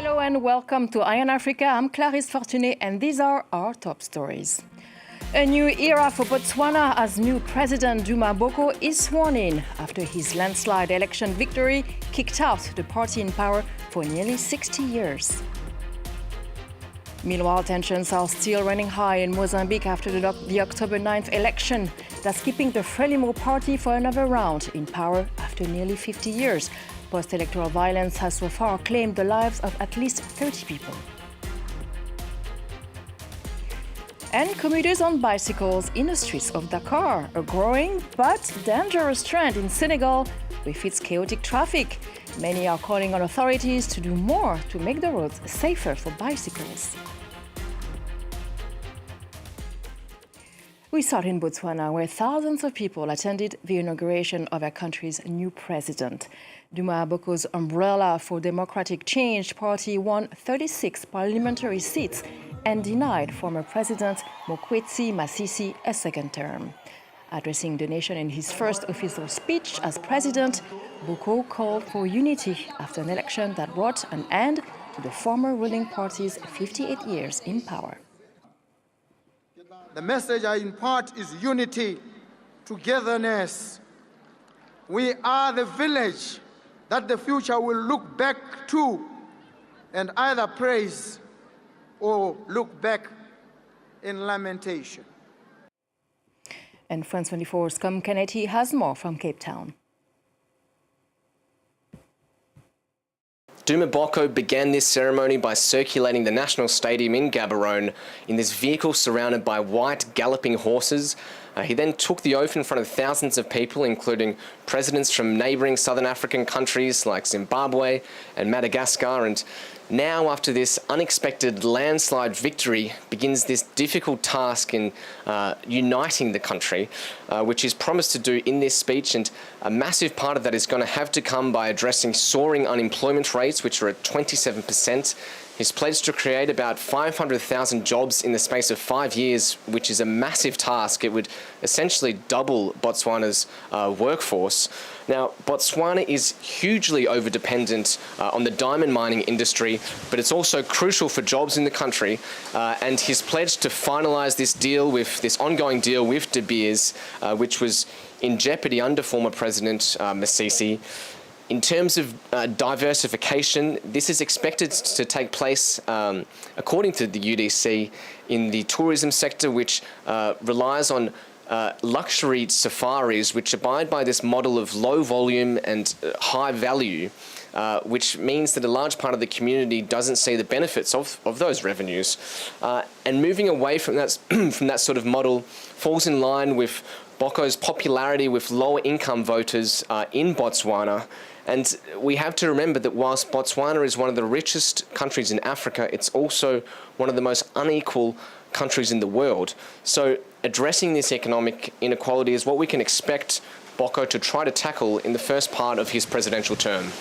Hello and welcome to Eye on Africa. I'm Clarisse Fortuné and these are our top stories. A new era for Botswana as new President Duma Boko is sworn in after his landslide election victory kicked out the party in power for nearly 60 years. Meanwhile, tensions are still running high in Mozambique after the October 9th election. That's keeping the Frelimo party for another round in power after nearly 50 years. Post-electoral violence has so far claimed the lives of at least 30 people. And commuters on bicycles in the streets of Dakar, a growing but dangerous trend in Senegal with its chaotic traffic. Many are calling on authorities to do more to make the roads safer for bicycles. We start in Botswana, where thousands of people attended the inauguration of our country's new president. Duma Boko's Umbrella for Democratic Change party won 36 parliamentary seats and denied former President Mokwetsi Masisi a second term. Addressing the nation in his first official speech as president, Boko called for unity after an election that brought an end to the former ruling party's 58 years in power. The message I impart is unity, togetherness. We are the village that the future will look back to and either praise or look back in lamentation. And France 24's Scum Kennedy has more from Cape Town. Duma Boko began this ceremony by circulating the National Stadium in Gaborone in this vehicle surrounded by white galloping horses. He then took the oath in front of thousands of people, including presidents from neighbouring southern African countries like Zimbabwe and Madagascar. And now, after this unexpected landslide victory, begins this difficult task in uniting the country, which he's promised to do in this speech. And a massive part of that is going to have to come by addressing soaring unemployment rates, which are at 27%. He's pledged to create about 500,000 jobs in the space of 5 years, which is a massive task. It would essentially double Botswana's workforce. Now, Botswana is hugely overdependent on the diamond mining industry, but it's also crucial for jobs in the country. And he's pledged to finalise this ongoing deal with De Beers, which was in jeopardy under former President Masisi. In terms of diversification, this is expected to take place, according to the UDC, in the tourism sector, which relies on luxury safaris, which abide by this model of low volume and high value, which means that a large part of the community doesn't see the benefits of those revenues. And moving away from that, from that sort of model falls in line with Boko's popularity with lower income voters in Botswana. And we have to remember that whilst Botswana is one of the richest countries in Africa, it's also one of the most unequal countries in the world. So addressing this economic inequality is what we can expect Boko to try to tackle in the first part of his presidential term.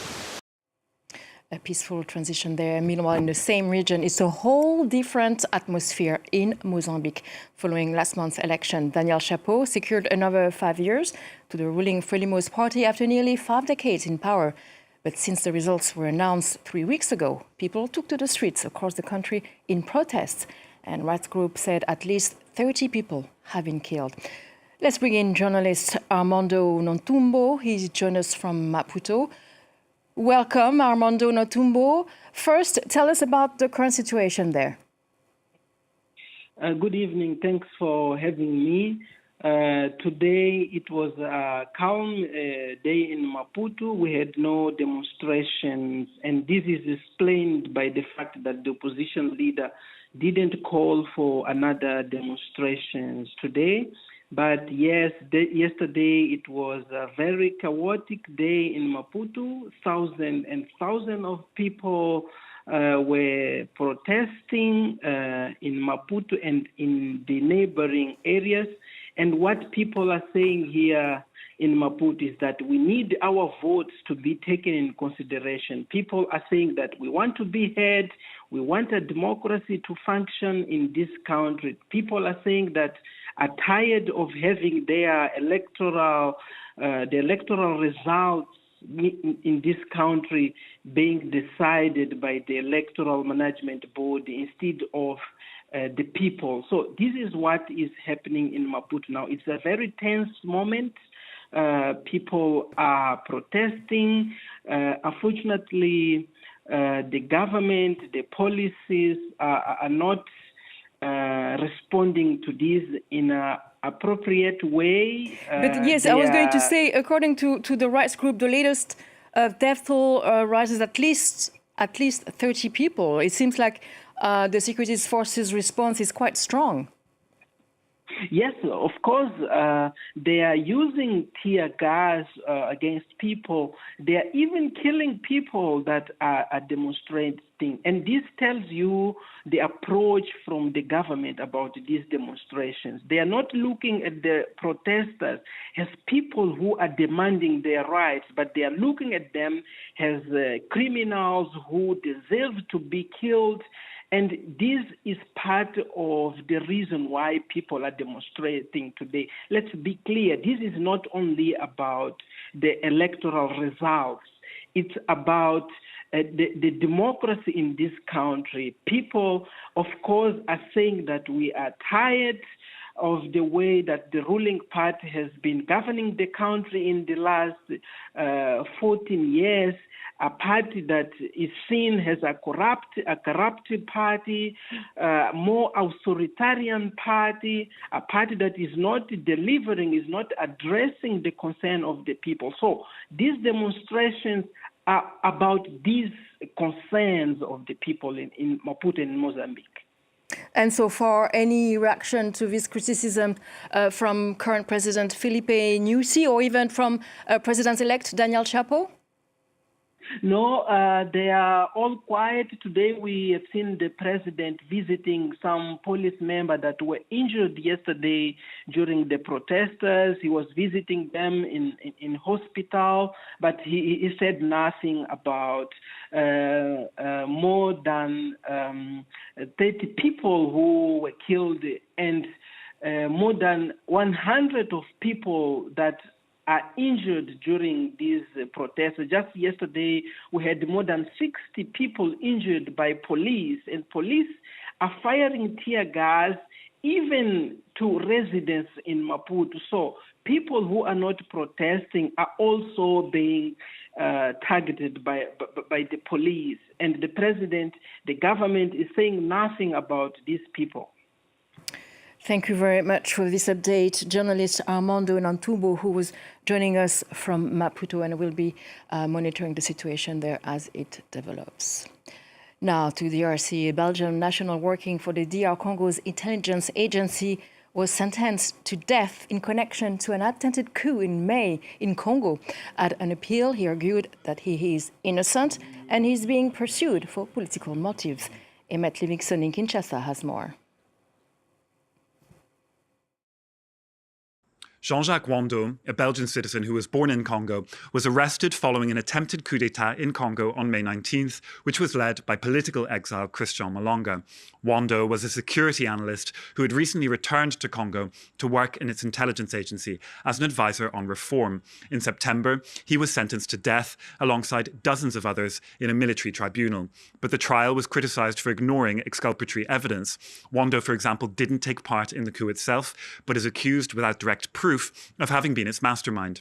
A peaceful transition there. Meanwhile, in the same region, it's a whole different atmosphere in Mozambique. Following last month's election, Daniel Chapo secured another 5 years to the ruling Frelimo's party after nearly 5 decades in power. But since the results were announced 3 weeks ago, people took to the streets across the country in protests, and rights groups said at least 30 people have been killed. Let's bring in journalist Armando Nontumbo. He's joined us from Maputo. Welcome, Armando Notumbo. First, tell us about the current situation there. Good evening. Thanks for having me. Today, it was a calm day in Maputo. We had no demonstrations, and this is explained by the fact that the opposition leader didn't call for another demonstrations today. But yes, yesterday it was a very chaotic day in Maputo. Thousands and thousands of people were protesting in Maputo and in the neighboring areas. And what people are saying here in Maputo is that we need our votes to be taken in consideration. People are saying that we want to be heard, we want a democracy to function in this country. People are saying that are tired of having their electoral results in this country being decided by the electoral management board instead of the people. So this is what is happening in Maputo now. It's a very tense moment. People are protesting. Unfortunately, the government, the policies are not responding to this in an appropriate way. But yes, I was going to say, according to the rights group, the latest death toll rises at least 30 people. It seems like the security forces' response is quite strong. Yes, of course, they are using tear gas against people. They are even killing people that are demonstrating. And this tells you the approach from the government about these demonstrations. They are not looking at the protesters as people who are demanding their rights, but they are looking at them as criminals who deserve to be killed. And this is part of the reason why people are demonstrating today. Let's be clear, this is not only about the electoral results. It's about the democracy in this country. People, of course, are saying that we are tired of the way that the ruling party has been governing the country in the last 14 years. A party that is seen as a corrupt party, more authoritarian party, a party that is not delivering, is not addressing the concern of the people. So these demonstrations are about these concerns of the people in Maputo and Mozambique. And so far, any reaction to this criticism from current President Filipe Nyusi or even from President-elect Daniel Chapo? No, they are all quiet. Today we have seen the president visiting some police members that were injured yesterday during the protesters. He was visiting them in hospital, but he said nothing about more than 30 people who were killed and more than 100 of people that are injured during these protests. Just yesterday, we had more than 60 people injured by police, and police are firing tear gas even to residents in Maputo. So people who are not protesting are also being targeted by the police. And the president, the government is saying nothing about these people. Thank you very much for this update. Journalist Armando Nantumbo, who was joining us from Maputo and will be monitoring the situation there as it develops. Now to the DRC. A Belgian national working for the DR Congo's intelligence agency was sentenced to death in connection to an attempted coup in May in Congo. At an appeal, he argued that he is innocent and he's being pursued for political motives. Emmet Livingston in Kinshasa has more. Jean-Jacques Wando, a Belgian citizen who was born in Congo, was arrested following an attempted coup d'etat in Congo on May 19th, which was led by political exile Christian Malonga. Wando was a security analyst who had recently returned to Congo to work in its intelligence agency as an advisor on reform. In September, he was sentenced to death alongside dozens of others in a military tribunal. But the trial was criticised for ignoring exculpatory evidence. Wando, for example, didn't take part in the coup itself, but is accused without direct proof of having been its mastermind.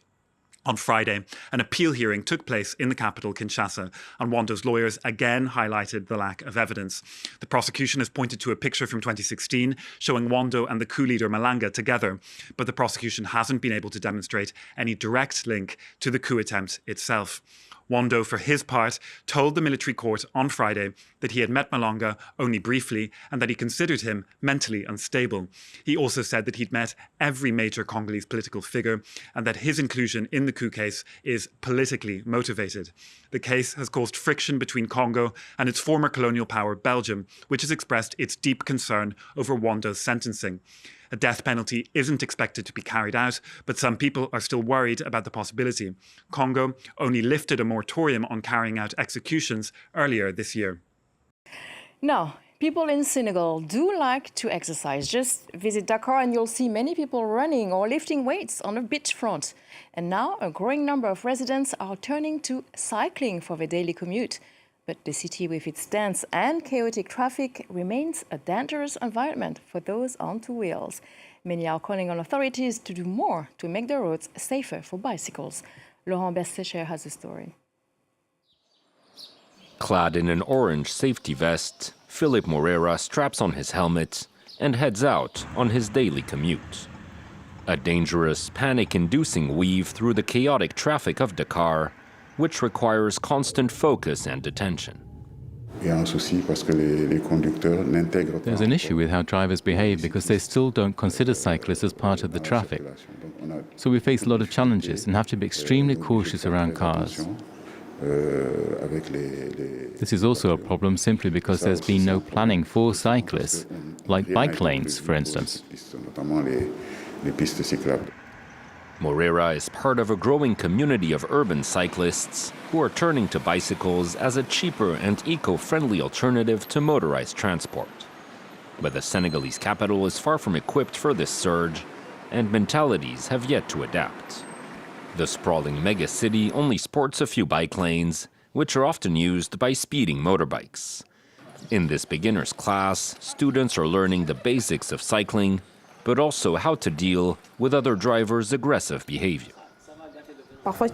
On Friday, an appeal hearing took place in the capital, Kinshasa, and Wando's lawyers again highlighted the lack of evidence. The prosecution has pointed to a picture from 2016 showing Wando and the coup leader Malanga together, but the prosecution hasn't been able to demonstrate any direct link to the coup attempt itself. Wando, for his part, told the military court on Friday that he had met Malonga only briefly and that he considered him mentally unstable. He also said that he'd met every major Congolese political figure and that his inclusion in the coup case is politically motivated. The case has caused friction between Congo and its former colonial power, Belgium, which has expressed its deep concern over Wando's sentencing. A death penalty isn't expected to be carried out, but some people are still worried about the possibility. Congo only lifted a moratorium on carrying out executions earlier this year. Now, People in Senegal do like to exercise. Just visit Dakar and you'll see many people running or lifting weights on the beachfront. And now a growing number of residents are turning to cycling for their daily commute. But the city with its dense and chaotic traffic remains a dangerous environment for those on two wheels. Many are calling on authorities to do more to make the roads safer for bicycles. Laurent Bersecher has a story. Clad in an orange safety vest, Philippe Moreira straps on his helmet and heads out on his daily commute. A dangerous, panic-inducing weave through the chaotic traffic of Dakar, which requires constant focus and attention. There's an issue with how drivers behave because they still don't consider cyclists as part of the traffic. So we face a lot of challenges and have to be extremely cautious around cars. This is also a problem simply because there's been no planning for cyclists, like bike lanes, for instance. Moreira is part of a growing community of urban cyclists who are turning to bicycles as a cheaper and eco-friendly alternative to motorized transport. But the Senegalese capital is far from equipped for this surge, and mentalities have yet to adapt. The sprawling megacity only sports a few bike lanes, which are often used by speeding motorbikes. In this beginner's class, students are learning the basics of cycling, but also how to deal with other drivers' aggressive behavior.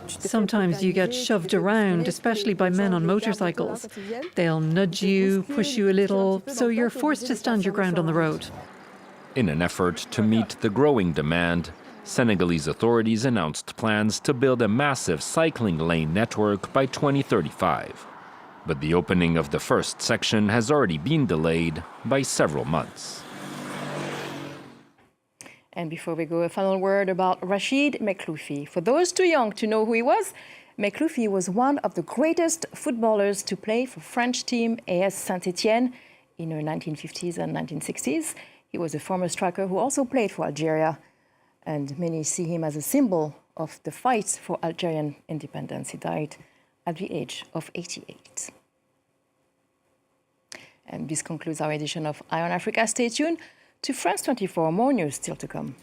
Sometimes you get shoved around, especially by men on motorcycles. They'll nudge you, push you a little, so you're forced to stand your ground on the road. In an effort to meet the growing demand, Senegalese authorities announced plans to build a massive cycling lane network by 2035. But the opening of the first section has already been delayed by several months. And before we go, a final word about Rashed Malhi. For those too young to know who he was, Malhi was one of the greatest footballers to play for French team AS Saint-Étienne in the 1950s and 1960s. He was a former striker who also played for Algeria, and many see him as a symbol of the fight for Algerian independence. He died at the age of 88. And this concludes our edition of Eye on Africa. Stay tuned to France 24. More news still to come.